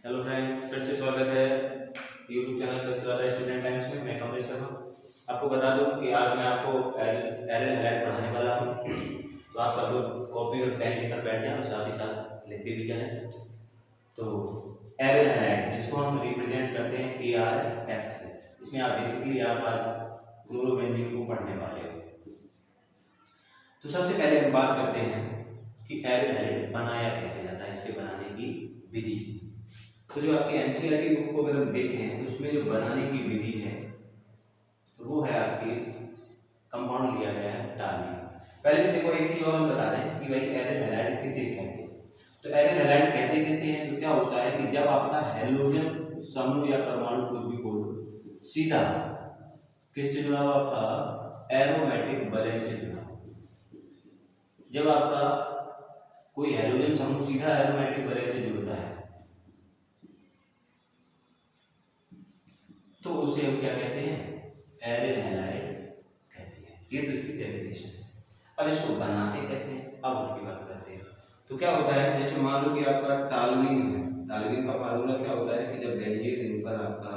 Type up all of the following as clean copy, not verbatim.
Hello friends, फिर से स्वागत है यूट्यूब चैनल सबसे ज़्यादा स्टूडेंट टाइम्स में। मैं कमलेश शर्मा आपको बता दूं कि आज मैं आपको एरर हाइलाइट पढ़ाने वाला हूं। तो आप सब लोग कॉपी और पेन लेकर बैठ जाएं और साथ ही साथ लिखते भी चलें। तो एरर हाइलाइट जिसको हम रिप्रेजेंट करते हैं ARX, इसमें आप बेसिकली आप आज क्लोरोबेंजीन को पढ़ने वाले हो। तो सबसे पहले हम बात करते हैं कि एरर हाइलाइट बनाया कैसे जाता है, इसके बनाने की विधि। तो जो आपकी एनसीईआरटी बुक को अगर हम देखें तो उसमें जो बनाने की विधि है तो वो है आपकी कंपाउंड लिया गया है टार्मिन। पहले भी देखो एक चीज और हम बता दें कि भाई एरर हैलाइड किसे कहते हैं। तो एरर हैलाइड कहते किसे हैं, तो क्या होता है कि जब आपका हैलोजन समूह या परमाणु कुछ भी बोलो सीधा किससे जुड़ा हुआ, आपका एरोमेटिक वलय से जुड़ा। जब आपका कोई हैलोजन समूह सीधा एरोमेटिक वलय से जुड़ता है तो उसे हम क्या कहते हैं, एरर हैलाइड कहते हैं। ये तो इसकी डेफिनेशन है। अब इसको बनाते कैसे हैं, अब उसकी बात करते हैं। तो क्या होता है, जैसे मान लो कि आपका टालुइन है, टालुइन का फार्मूला क्या होता है कि जब बेंजीन रिंग पर आपका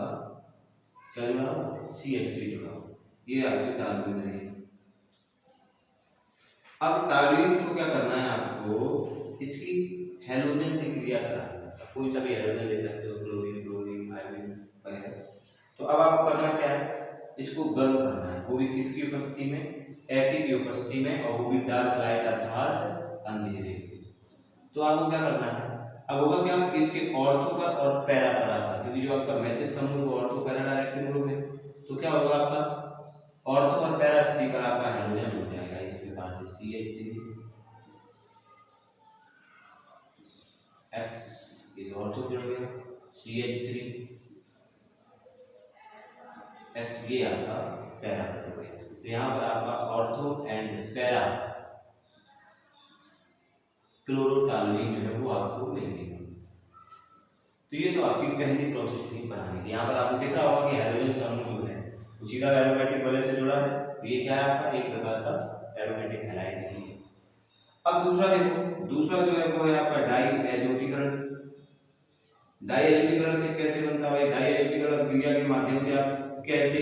क्या जुड़ा CH3 जुड़ा, ये आपकी टालुइन है। अब टालुइन को क्या करना है आपको, इसकी हैलोजन से क्रिया कराना है। कोई सा भी हैलोजन ले सकते हो, क्लोरीन, ब्रोमीन, आयोडीन वगैरह। तो अब आपको करना क्या है, इसको गर्म करना है, वो भी किसकी उपस्थिति में, Fe की उपस्थिति में, और वो भी डार्क लाइट अर्थात अंधेरे। तो आपको क्या करना है, अब होगा क्या कि इसके ऑर्थो पर और पैरा पर आपका, क्योंकि जो आपका मैथिल समूह वो ऑर्थो पैरा डायरेक्टिव ग्रुप है, तो क्या होगा आपका ऑर्थो और पैरा स्थिति पर आपका हाइड्रोजन हो जाएगा इस प्रकार से CH3 X, ये ऑर्थो जुड़ गया, CH3 X, ये आपका पैरा हो गया। तो यहाँ पर आपका ऑर्थो एंड पैरा क्लोरोटालुइन जो है वो आपको मिलेगी। तो ये तो आपकी पहली प्रोसेस थी बनाने की। यहाँ पर आपने देखा होगा कि हाइड्रोजन समूह जो है वो सीधा एरोमेटिक वलय से जुड़ा है, तो ये क्या है आपका एक प्रकार का एरोमेटिक हैलाइड नहीं है। अब दूसरा देखो, दूसरा जो है वो है आपका डाई एजोटीकरण। डाई एजोटीकरण से कैसे बनता है, डाई एजोटीकरण क्रिया के माध्यम से आप कैसे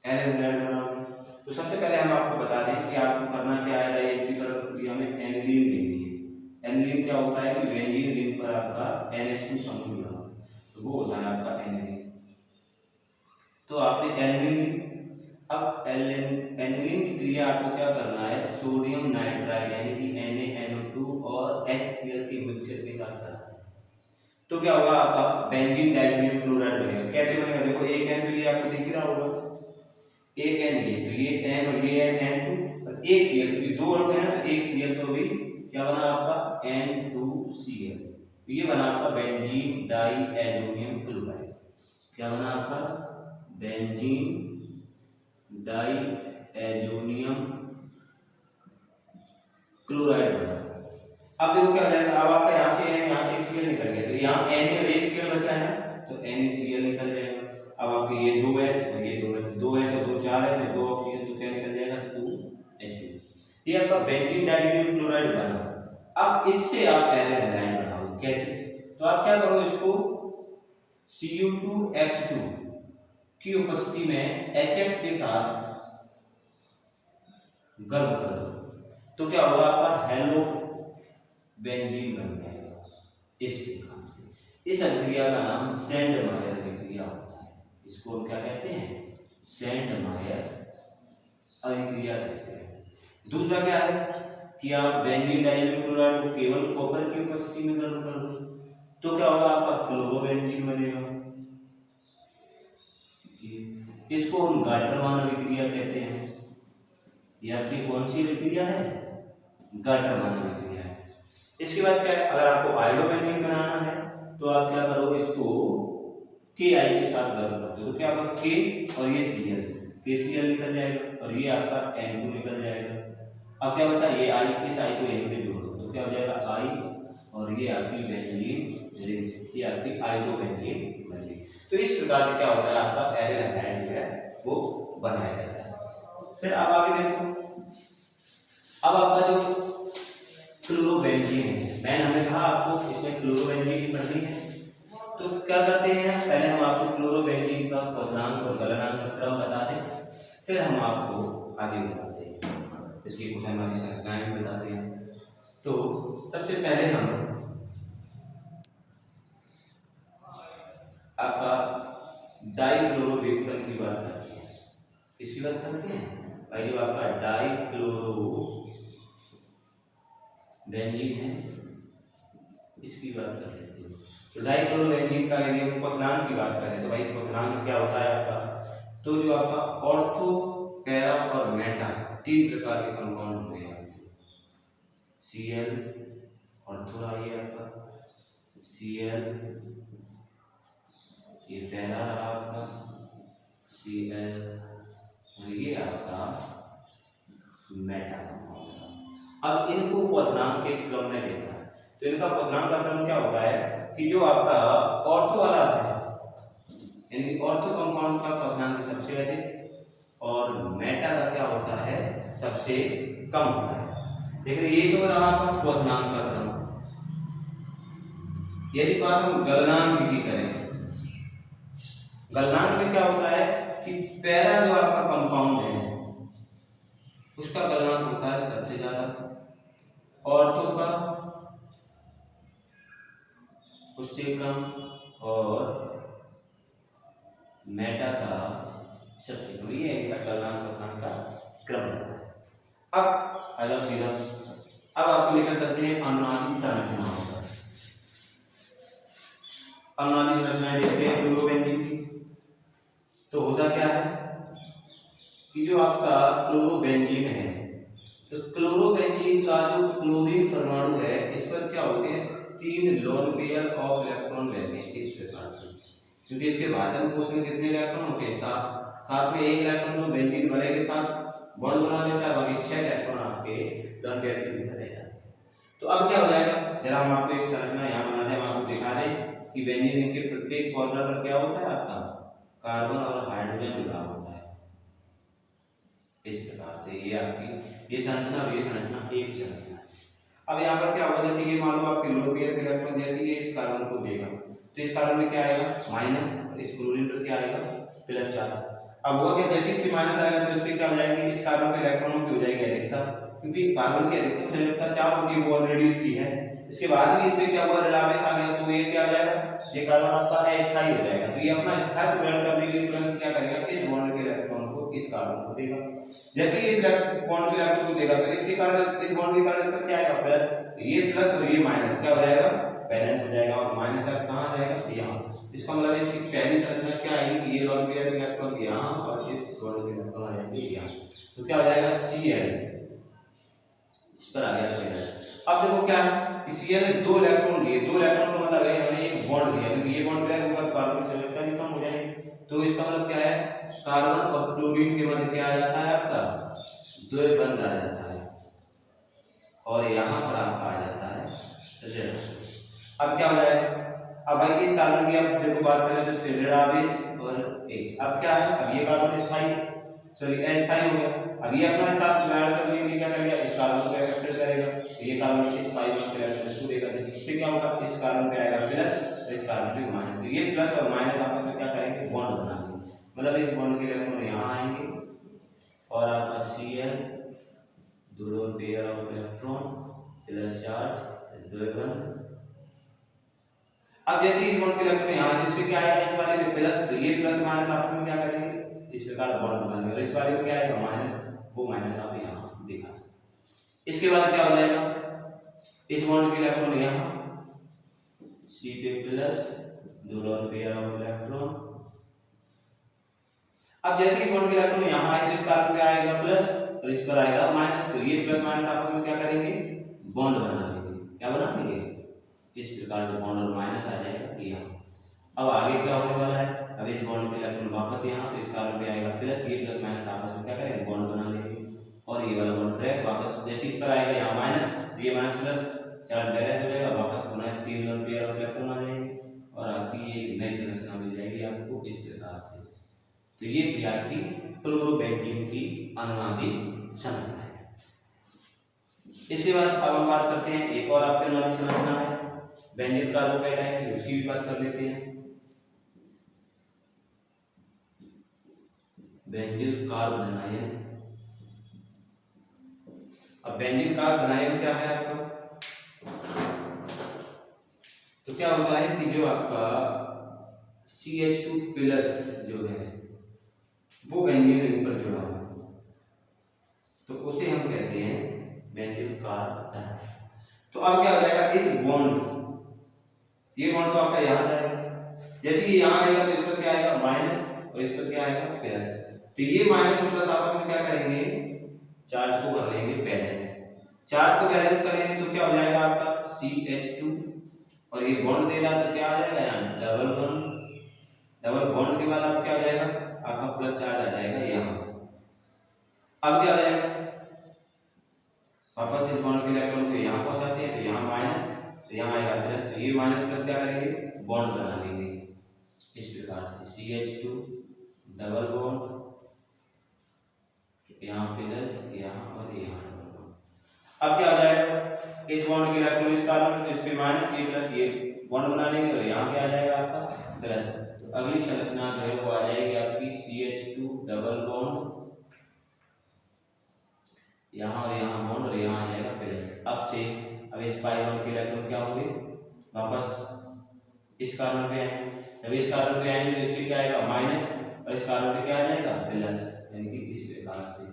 एरर हैलाइड बनाओगे। तो सबसे पहले हम आपको बता दें कि आपको करना क्या है, डाई एजोटीकरण क्रिया में एनिलीन लेनी है। एनिलीन क्या होता है कि बेंजीन रिंग पर आपका NH2 समूह जुड़ा, तो वो होता है आपका एनिलीन। तो आपने एनिलीन, अब एनिलीन की क्रिया आपको क्या करना है, सोडियम नाइट्राइड यानी कि NaNO2 और HCl के मिक्सचर के साथ करना है। तो क्या होगा, आपका बेंजीन डाइअमोनियम क्लोराइड बनेगा। कैसे बनेगा, देखो एक N तो ये आपको दिख ही रहा होगा, एक N ये, तो ये N और ये N2 और एक Cl, क्योंकि दो अणु है ना, तो एक Cl तो भी क्या बना आपका N2Cl। तो ये बना आपका बेंजीन डाइएजोनियम क्लोराइड। क्या बना आपका बेंजीन डाइएजोनियम क्लोराइड बना। अब देखो क्या हो जाएगा, अब आपका यहाँ से N, यहाँ से एक Cl निकल गया, तो यहाँ Na और एक Cl बचा है ना, तो NaCl निकल जाएगा। अब आपके ये 2H और ये 2H, 2H और 2 4H और 2 ऑक्सीजन, तो क्या निकल जाएगा 2H2। ये आपका बेंजीन डाइएजोनियम क्लोराइड बना। अब इससे आप एरर हैलाइड बनाओगे कैसे, तो आप क्या करो, इसको Cu2H2 की उपस्थिति में HX के साथ गर्म कर दो, तो क्या होगा आपका हेलो बेंजीन बन जाएगा इस प्रकार से। इस अभिक्रिया का नाम सेंडमायर अभिक्रिया होता है। इसको हम क्या कहते हैं, सेंडमायर अभिक्रिया कहते हैं। दूसरा क्या है कि आप बेंजीन डाइएजोनियम क्लोराइड को केवल कॉपर की उपस्थिति में गर्म कर दो, तो क्या होगा आपका क्लोरोबेंजीन बनेगा। इसको हम गाटरमान अभिक्रिया कहते हैं। यह आपकी कौन सी अभिक्रिया है, गाटरमान अभिक्रिया है। इसके बाद क्या है, अगर आपको आयोडोबेंजीन बनाना है तो आप क्या करो, इसको Ki के साथ गर्म करते हो, तो क्या होगा K और ये Cl, KCl निकल जाएगा और ये आपका N2 निकल जाएगा। अब क्या बचा, ये I, इस I को यहीं पे जोड़ दो, तो क्या हो जाएगा I और ये आपकी बेंजीन रिंग, ये आपकी आयोडोबेंजीन बनेगी। तो इस प्रकार से क्या होता है, आपका एरर हैलाइड जो है वो बनाया जाता है। फिर आप आगे देखो, अब आपका जो क्लोरोबेंजीन है, मैंने हमने कहा आपको इसमें फिर हम आपको आगे बताते हैं, इसकी कुछ हमारी संरचनाएं भी बताते हैं। तो सबसे पहले हम आपका डाइक्लोरोवेक्टन की बात करते हैं। इसकी बात करते हैं भाई, जो आपका डाइक्लोरो बेंजीन है इसकी बात कर लेते हैं। तो डाइक्लोरो बेंजीन का यदि हम क्वथनांक की बात करें तो भाई क्वथनांक क्या होता है आपका, तो जो आपका ऑर्थो, पैरा और मेटा 3 प्रकार के कंपाउंड होते हैं। Cl ऑर्थो आ गया आपका, Cl ये पैरा आपका, Cl और ये आपका मेटा। अब इनको क्वथनांक के क्रम में देखना है, तो इनका क्वथनांक का क्रम क्या होता है कि जो आपका ऑर्थो वाला है यानी कि ऑर्थो कंपाउंड का क्वथनांक सबसे अधिक और मेटा का क्या होता है सबसे कम होता है। लेकिन ये तो रहा आपका क्वथनांक का क्रम। यदि बात हम गलनांक की करें, गलनांक में क्या होता है कि पैरा जो आपका कंपाउंड है उसका गलनांक होता है सबसे ज्यादा, ऑर्थो का उससे कम और मेटा का सबसे कम। ये इनका गलनांक क्वथनांक का क्रम रहता है। अब आ जाओ सीधा, अब आपको लेकर चलते हैं अनुनादी संरचनाओं पर। अनुनादी संरचनाएं देखते हैं क्लोरोबेंजीन की। तो होता क्या है कि जो आपका क्लोरोबेंजीन है, तो क्लोरोबेंजीन का जो क्लोरीन परमाणु है इस पर क्या होते हैं 3 लोन पेयर ऑफ इलेक्ट्रॉन रहते हैं इस प्रकार से, क्योंकि इसके वातन कोश में कितने इलेक्ट्रॉन होते हैं 7, साथ में 1 इलेक्ट्रॉन तो बेंजीन बड़े के साथ बॉन्ड बना देता है, बाकी 6 इलेक्ट्रॉन आपके लोन पेयर के भीतर रह जाते हैं। तो अब क्या हो जाएगा, जरा हम आपको एक संरचना यहाँ बना दें, हम आपको दिखा दें कि बेंजीन के प्रत्येक कॉर्नर पर क्या होता है आपका कार्बन और हाइड्रोजन जुड़ा होता है इस प्रकार से। ये आपकी ये संरचना और ये संरचना एक संरचना है। अब यहाँ पर क्या होगा, जैसे ये मान लो आपके लोन पेयर के इलेक्ट्रॉन जैसे ये इस कार्बन को देगा तो इस कार्बन में क्या आएगा माइनस, और इस क्लोरीन पर क्या आएगा प्लस चार्ज। अब हुआ क्या, जैसे इस पे माइनस आएगा तो इस पे क्या हो जाएगी, इस कार्बन के इलेक्ट्रॉनों की हो जाएगी अधिकता, क्योंकि कार्बन की अधिकतम संयोजकता 4 होती है, वो ऑलरेडी इसकी है। इसके बाद में इस पे क्या हुआ ऋणावेश आ गया, तो ये क्या हो जाएगा, ये कार्बन आपका अस्थायी हो जाएगा। तो ये अपना स्थायित्व ग्रहण करने के लिए तुरंत क्या करेगा, इस बॉन्ड के इलेक्ट्रॉन को इस कार्बन को देगा। जैसे ही इस बॉन्ड के इलेक्ट्रॉन को देगा तो इसके कारण इस बॉन्ड के कारण इसका क्या आएगा प्लस, तो ये प्लस और ये माइनस क्या हो जाएगा बैलेंस हो जाएगा, और माइनस चार्ज कहाँ आ जाएगा यहाँ। इसका मतलब इसकी पहली संरचना क्या आएगी कि ये लोन पेयर इलेक्ट्रॉन यहाँ और इस बॉन्ड के इलेक्ट्रॉन आ जाएंगे यहाँ, तो क्या हो जाएगा Cl, इस पर आ गया पहला। अब देखो क्या है कि Cl ने 2 इलेक्ट्रॉन लिए, 2 इलेक्ट्रॉन का मतलब है इन्होंने एक बॉन्ड दिया, क्योंकि ये बॉन्ड ब्रेक होगा कार्बन की संयोजकता भी कम हो जाएगी। तो इसका मतलब क्या है, कार्बन और क्लोरीन के मध्य क्या आ जाता है आपका द्वैबंध आ जाता है, और यहाँ पर आपका आ जाता है ऋणावेश। अब क्या हो जाएगा, अब भाई इस कार्बन की आप देखो बात करें तो इसके ऋणावेश और एक, अब क्या है, अब ये कार्बन स्थायी सॉरी अस्थायी हो गया। अब ये अपना स्थान ग्रहण करने के लिए क्या करेगा, इस कार्बन को एक्सेप्ट करेगा, तो ये कार्बन इस पाई बॉन्ड पे इलेक्ट्रॉन इसको देगा, जिससे क्या होगा इस कार्बन पे आएगा प्लस और इस कार्बन पे माइनस। तो ये प्लस और माइनस आपस में क्या करेंगे बॉन्ड बना देंगे, मतलब इस बॉन्ड के इलेक्ट्रॉन यहाँ आएंगे और आपका Cl 2 lone pair of electron plus charge द्वैबंध। अब जैसे इस बॉन्ड के इलेक्ट्रॉन यहाँ इस पे क्या आएगा, इस वाले पे प्लस, तो ये प्लस माइनस आपस में क्या करेंगे इस प्रकार बॉन्ड बनाएंगे, और इस वाले में क्या आएगा माइनस, वो माइनस आप यहाँ दिखा। इसके बाद क्या हो जाएगा, इस बॉन्ड के इलेक्ट्रॉन यहाँ C पे plus 2 lone pair of electron. अब जैसे इस बॉन्ड के इलेक्ट्रॉन यहाँ आए तो इस कार्बन पे आएगा प्लस और इस पर आएगा माइनस, तो ये प्लस माइनस आपस में क्या करेंगे बॉन्ड बना देंगे, क्या बना देंगे इस प्रकार से बॉन्ड और माइनस आ जाएगा यहाँ। अब आगे क्या होने वाला है, अब इस बॉन्ड के इलेक्ट्रॉन वापस यहाँ तो इस कार्बन पे आएगा प्लस, ये प्लस माइनस आपस में क्या करेंगे बॉन्ड बना लेंगे, और ये वाला बॉन्ड ब्रेक वापस जैसे इस पर आएगा यहाँ माइनस, तो ये माइनस प्लस चार्ज बैलेंस हो जाएगा, वापस पुनः 3 लोन पेयर ऑफ इलेक्ट्रॉन आ जाएंगे और आपकी ये नई संरचना मिल जाएगी आपको इस प्रकार से। तो ये थी आपकी क्लोरोबेंजीन की अनुनादी संरचना है। इसके बाद अब हम बात करते हैं एक और आपकी अनुनादी संरचना है बेंजीन कार्बोकेटाइन की, उसकी भी बात कर लेते हैं। बेंजीन कार्ब धनायन। अब बेंजीन कार्ब धनायन क्या है आपका, तो क्या होता है कि जो आपका CH2 प्लस जो है वो बेंजीन रिंग पर जुड़ा है, तो उसे हम कहते हैं बेंजीन कार्ब धनायन। तो अब क्या हो जाएगा, इस बॉन्ड, ये बॉन्ड तो आपका यहाँ जाएगा, जैसे कि यहाँ आएगा तो इस पर क्या आएगा माइनस और इस पर क्या आएगा प्लस, तो ये माइनस और प्लस आपस में क्या करेंगे, चार्ज को कर लेंगे बैलेंस। चार्ज को बैलेंस करेंगे तो क्या हो जाएगा आपका CH2, और ये बॉन्ड दे रहा तो क्या आ जाएगा यहाँ डबल बॉन्ड, डबल बॉन्ड के बाद आप क्या हो जाएगा आपका प्लस चार्ज आ जाएगा यहाँ। अब क्या हो जाएगा, वापस इस बॉन्ड के इलेक्ट्रॉन को यहाँ पहुंचाते हैं तो यहाँ माइनस, तो यहाँ आएगा प्लस, तो ये माइनस प्लस क्या करेंगे बॉन्ड बना लेंगे इस प्रकार से CH2 डबल बॉन्ड, यहाँ प्लस यहाँ और यहाँ। अब क्या हो जाएगा, इस बॉन्ड के इलेक्ट्रॉन इस कार्बन तो इस पे माइनस, ये प्लस, ये बॉन्ड बना लेंगे और यहाँ क्या आ जाएगा आपका प्लस। तो अगली संरचना जो है वो आ जाएगी आपकी CH2 डबल बॉन्ड, यहाँ और यहाँ बॉन्ड और यहाँ आ जाएगा प्लस। अब इस पाई बॉन्ड के इलेक्ट्रॉन क्या होंगे, वापस इस कार्बन पे आएंगे, जब इस कार्बन पे आएंगे तो इस पे क्या आएगा माइनस और इस कार्बन पे क्या आ जाएगा प्लस, यानी कि इस प्रकार से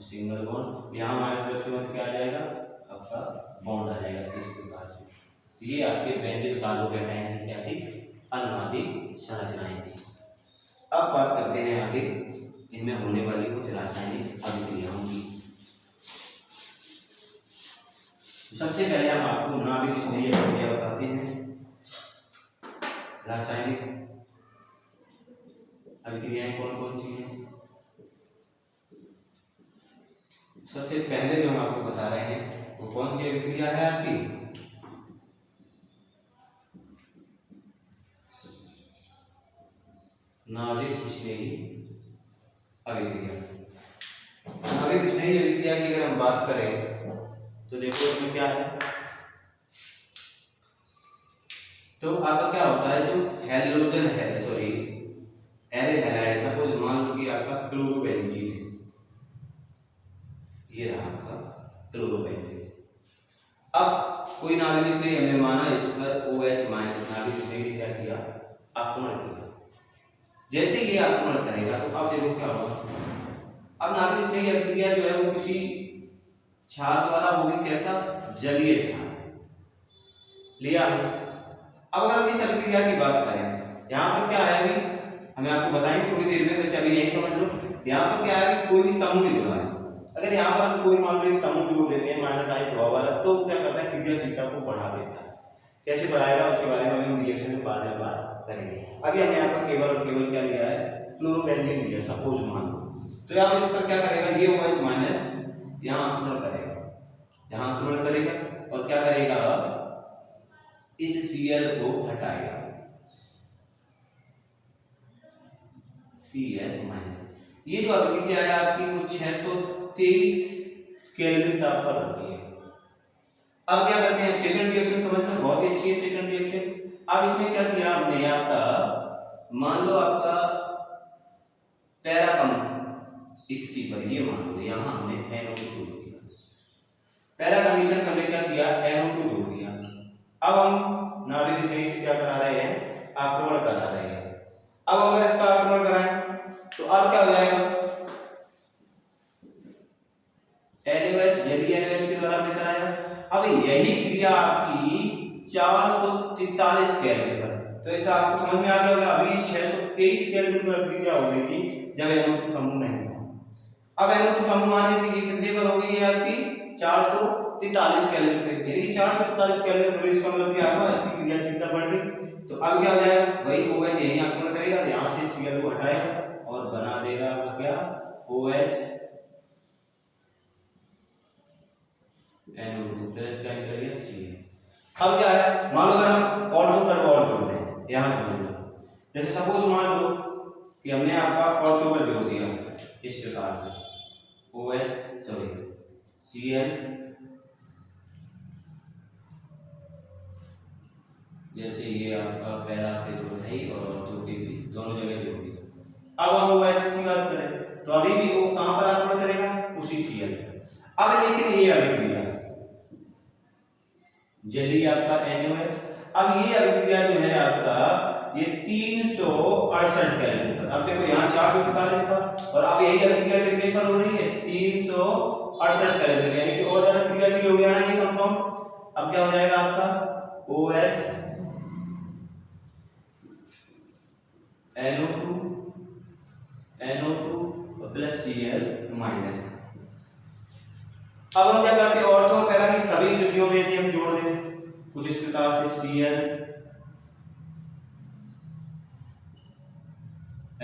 सिंगल बॉन्ड, यहाँ माइनस प्लस के बाद क्या आ जाएगा आपका बॉन्ड आ जाएगा इस प्रकार से। तो ये आपके बेंजीन कार्बोकैटायन की क्या थी, अनुनादिक संरचनाएं थी। अब बात करते हैं आगे इनमें होने वाली कुछ रासायनिक अभिक्रियाओं की। सबसे पहले हम आपको नाभिक स्नेही अभिक्रिया बताते हैं। रासायनिक अभिक्रियाएं कौन कौन सी हैं। सबसे पहले जो हम आपको बता रहे हैं वो कौन सी अभिक्रिया है आपकी, नाभिक स्नेही अभिक्रिया। नाभिक स्नेही अभिक्रिया की अगर हम बात करें तो देखो इसमें क्या है, तो आपका क्या होता है जो हैलोजन है, सॉरी एरिल हैलाइड, सपोज मान लो कि आपका क्लोरोबेंजीन है, ये रहा आपका क्लोरोबेंजीन। अब कोई नाभिक स्नेही हमने माना इस पर OH माइनस, नाभिक स्नेही क्या किया आक्रमण किया। जैसे ये आक्रमण करेगा तो अब देखो क्या होगा, अब नाभिक स्नेही अभिक्रिया जो है वो किसी क्षार द्वारा होगी, कैसा जलीय क्षार लिया। अब अगर हम इस अभिक्रिया की बात करें, यहाँ पर क्या है अभी हमें आपको बताएंगे थोड़ी देर में, वैसे अभी यही समझ लो। यहाँ पर क्या है कि कोई भी समूह नहीं जुड़ा है, अगर यहाँ पर हम कोई मान लो एक समूह जोड़ देते हैं माइनस आई प्रभाव वाला, तो क्या करता है क्रियाशीलता को बढ़ा देता है। कैसे बढ़ाएगा उसके बारे में हम रिएक्शन में बाद में बात करेंगे। अभी हमने यहाँ पर केवल और केवल क्या लिया है, क्लोरोबेंजीन लिया सपोज मान लो, तो आप इस पर क्या करेगा, ये OH माइनस यहाँ आक्रमण करेगा, यहाँ आक्रमण करेगा और क्या करेगा, इस Cl को हटाएगा, Cl माइनस। ये जो अभिक्रिया है आपकी वो 623 केल्विन ताप पर होती है। अब क्या करते हैं, सेकंड रिएक्शन समझना बहुत ही अच्छी है सेकंड रिएक्शन। अब इसमें क्या किया हमने, आपका मान लो आपका पैरा कम स्थिति पर, ये मान लो यहाँ हमने NO2 जोड़ दिया, पैरा कंडीशन हमने क्या किया NO2 जोड़ दिया। अब हम नाभिक स्नेही से क्या करा रहे हैं, आक्रमण करा रहे हैं। अब अगर इसका आक्रमण कराएं तो अब क्या हो जाएगा, NaOH, यदि NaOH के द्वारा हमने कराया, अब यही क्रिया आपकी 443 केल्विन पर, तो ऐसा आपको समझ में आ गया होगा। अभी 623 केल्विन पर क्रिया हो गई थी जब NO2 समूह नहीं था। अब NO2 समूह आने से कितने पर हो गई है आपकी 443 केल्विन पे, यानी कि 443 केल्विन पर इसका मतलब क्या होगा, इसकी क्रियाशीलता बढ़ गई। तो अब क्या हो जाएगा, वही OH यही आक्रमण करेगा, यहाँ से Cl को हटाएगा और बना देगा क्या OH NO2 प्लस का निकलेगा Cl। अब क्या है, मान लो अगर हम ऑर्थो पर और जोड़ दें, यहाँ समझ लो, जैसे सपोज मान लो कि हमने आपका ऑर्थो पर जोड़ दिया इस प्रकार से OH सॉरी Cl, जैसे ये आपका पैरा पे जोड़ है और ऑर्थो पे भी दोनों जगह जोड़ दिया। अब हम OH की बात करें तो अभी भी वो कहां पर आक्रमण करेगा, उसी Cl। अब लेकिन ये अभिक्रिया जल्दी आपका NaOH, अब ये अभिक्रिया जो है आपका ये 368 केल्विन पर, अब देखो यहाँ 445 था और अब यही अभिक्रिया कितने पर हो रही है, 368 केल्विन, यानी कि और ज्यादा क्रियाशील हो गया ना ये कंपाउंड। अब क्या हो जाएगा आपका OH NO2 plus Cl minus. अब हम क्या करते हैं, ऑर्थो और पैरा की सभी स्थितियों में यदि हम जोड़ दें कुछ इस प्रकार से Cl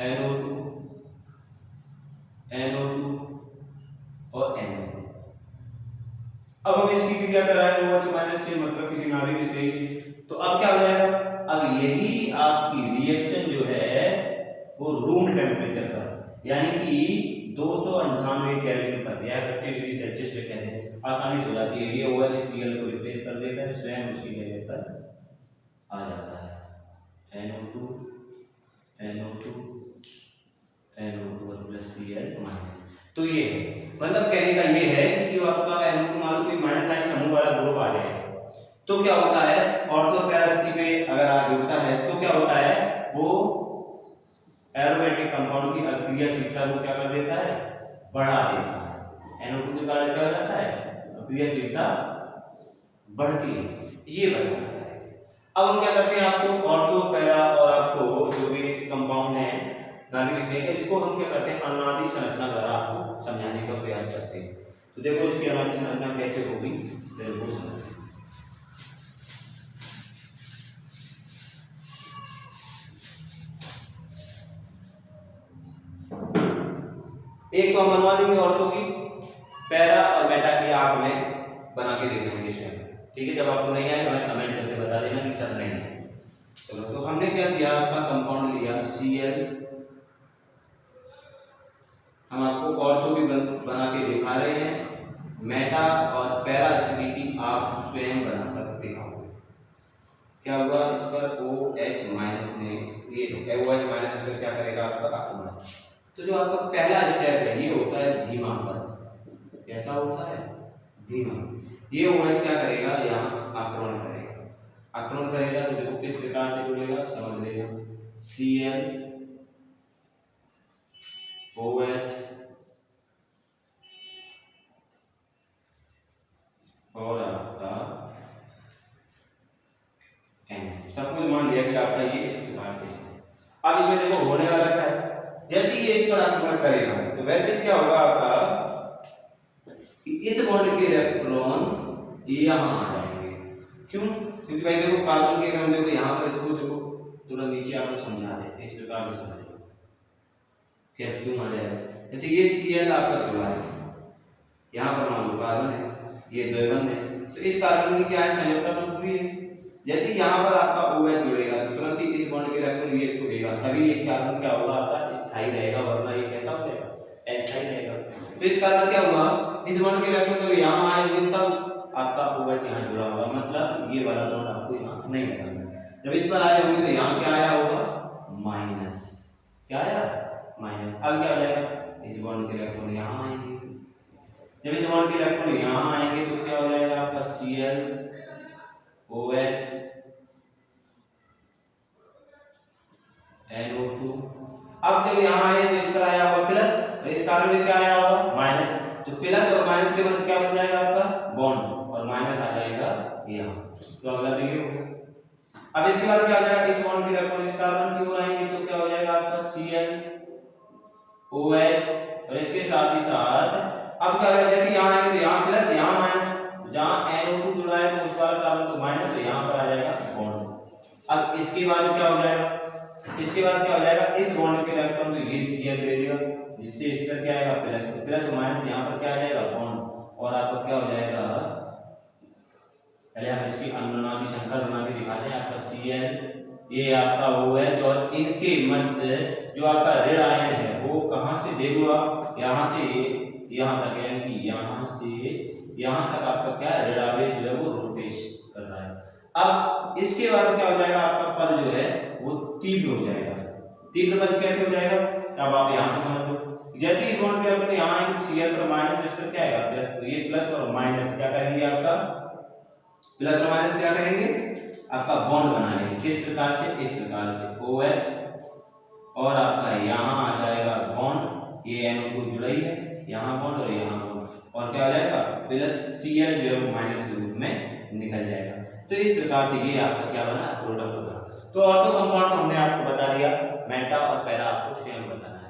NO2 और NO2। अब हम इसकी क्रिया कराएं OH माइनस से, मतलब किसी नाभिक स्टेज से, तो अब क्या हो जाएगा, अब यही आपकी रिएक्शन जो है वो रूम टेम्परेचर पर यानी कि 298 केल्विन पर या 25 डिग्री सेल्सियस पे कहते हैं आसानी से हो जाती है। ये OH Cl को रिप्लेस कर देता है, स्वयं उसकी जगह पर आ जाता है NO2 प्लस Cl माइनस। तो ये मतलब कहने का ये है कि जो आपका NO2 मान लो कोई माइनस साइन समूह वाला ग्रुप आ जाए तो क्या होता है, ऑर्थो पैरा स्थिति पे अगर आ जुड़ता है तो क्या होता है, वो एरोमेटिक कंपाउंड की अक्रियाशीलता को क्या कर देता है, बढ़ा देता है। NO2 के कारण क्या हो जाता है, अक्रियाशीलता बढ़ती है, ये बताना चाहते हैं। अब हम क्या करते हैं, आपको ऑर्थो पैरा और आपको जो भी कंपाउंड है नाभिक स्नेह है, इसको हम क्या करते हैं, अनुनादी संरचना द्वारा आपको समझाने का प्रयास करते हैं। तो देखो इसकी अनुनादी संरचना कैसे होगी, जरूर समझते हैं। एक तो हम बनवा देंगे ऑर्थो की, पैरा और मेटा की आप में बना के दिखाएंगे स्वयं, ठीक है। जब आपको नहीं आए तो हमें कमेंट करके बता देना कि सर नहीं है। चलो, तो हमने क्या किया, आपका कंपाउंड लिया Cl, हम आपको ऑर्थो भी बना के दिखा रहे हैं, मेटा और पैरा स्थिति की आप स्वयं बनाकर दिखाओगे। क्या हुआ, इस पर OH माइनस ने ये OH माइनस इस पर क्या करेगा, आपका आक्रमण। तो जो आपका पहला स्टेप है ये होता है धीमा पद। कैसा होता है, धीमा। ये OH क्या करेगा, यहाँ आक्रमण करेगा। आक्रमण करेगा तो देखो किस प्रकार से जुड़ेगा, समझ लेगा। Cl OH और आपका N, सब कुछ मान लिया कि आपका ये इस प्रकार से। अब इसमें देखो होने वाला क्या है, जैसे ये इस पर आक्रमण करेगा तो वैसे क्या होगा आपका कि इस बॉन्ड के इलेक्ट्रॉन यहाँ आ जाएंगे। क्यों, क्योंकि भाई देखो कार्बन के अगर देखो यहाँ पर इसको देखो तुरंत नीचे आपको समझा दे, इस प्रकार से समझ लो कैसे क्यों आ जाएगा। जैसे ये Cl आपका जुड़ा है, यहाँ पर मान लो कार्बन है, ये द्वैबंध है, तो इस कार्बन की क्या है, संयोजकता तो पूरी है। जैसे यहाँ पर आपका OH जुड़ेगा तो तुरंत ही इस बॉन्ड के इलेक्ट्रॉन ये इसको देगा, तभी ये कार्बन क्या होगा, आपका स्थायी रहेगा, वरना ये कैसा हो जाएगा, अस्थायी रहेगा। तो इस कारण क्या हुआ, इस बॉन्ड के इलेक्ट्रॉन जब यहाँ आएंगे तब आपका OH यहाँ जुड़ा होगा, मतलब ये वाला बॉन्ड आपको यहाँ नहीं लगाना। जब इस पर आए होंगे तो यहाँ क्या आया होगा, माइनस। क्या आया, माइनस। अब क्या हो जाएगा, इस बॉन्ड के इलेक्ट्रॉन यहाँ आएंगे, जब इस बॉन्ड के इलेक्ट्रॉन यहाँ आएंगे तो क्या हो जाएगा, आपका Cl OH NO2। अब जब यहाँ आए तो इस पर आया होगा प्लस और इस कार्बन में क्या आया होगा, माइनस। तो प्लस और माइनस के बाद क्या बन जाएगा, आपका बॉन्ड, और माइनस आ जाएगा यहाँ। तो अगला देखिए, अब इसके बाद क्या हो जाएगा, इस बॉन्ड के इलेक्ट्रॉन इस कार्बन की ओर आएंगे तो क्या हो जाएगा, आपका Cl OH और इसके साथ ही साथ अब क्या होगा, जैसे यहाँ आएंगे तो यहाँ प्लस यहाँ माइनस, जहाँ NO2 जुड़ा है तो उस वाला कार्बन तो माइनस, तो यहाँ पर आ जाएगा बॉन्ड। अब इसके बाद क्या हो जाएगा, इसके बाद क्या हो जाएगा, इस बॉन्ड के इलेक्ट्रॉन तो ये Cl दे देगा, जिससे इस पर क्या आएगा, प्लस। तो प्लस और माइनस यहाँ पर क्या आ जाएगा, बॉन्ड, और आपका क्या हो जाएगा, पहले हम इसकी अनुनादी संकर बना के दिखा दें। आपका Cl ये आपका OH और इनके मध्य जो आपका ऋण आयन है वो कहाँ से देखो आप, यहाँ से यहाँ तक, यानी कि यहाँ से यहाँ तक आपका क्या ऋण आवेश जो है वो रोटेश कर रहा है। अब इसके बाद क्या हो जाएगा, आपका पद जो है वो तीव्र हो जाएगा। तीव्र पद कैसे हो जाएगा, अब आप यहाँ से समझ लो, जैसे ही बॉन्ड पे अपने यहाँ आएंगे Cl पर माइनस इस पर क्या आएगा प्लस, तो ये प्लस और माइनस क्या करेंगे आपका, प्लस और माइनस क्या करेंगे आपका बॉन्ड बना लेंगे। किस प्रकार से, इस प्रकार से OH और आपका यहाँ आ जाएगा बॉन्ड, ये NO2 जुड़ा ही है, यहाँ बॉन्ड और यहाँ बॉन्ड, और क्या हो जाएगा प्लस Cl जो है माइनस के रूप में निकल जाएगा। तो इस प्रकार से ये आपका क्या बना, प्रोडक्ट बना। तो ऑर्थो कंपाउंड हमने आपको बता दिया, मेटा और पैरा आपको स्वयं बताना।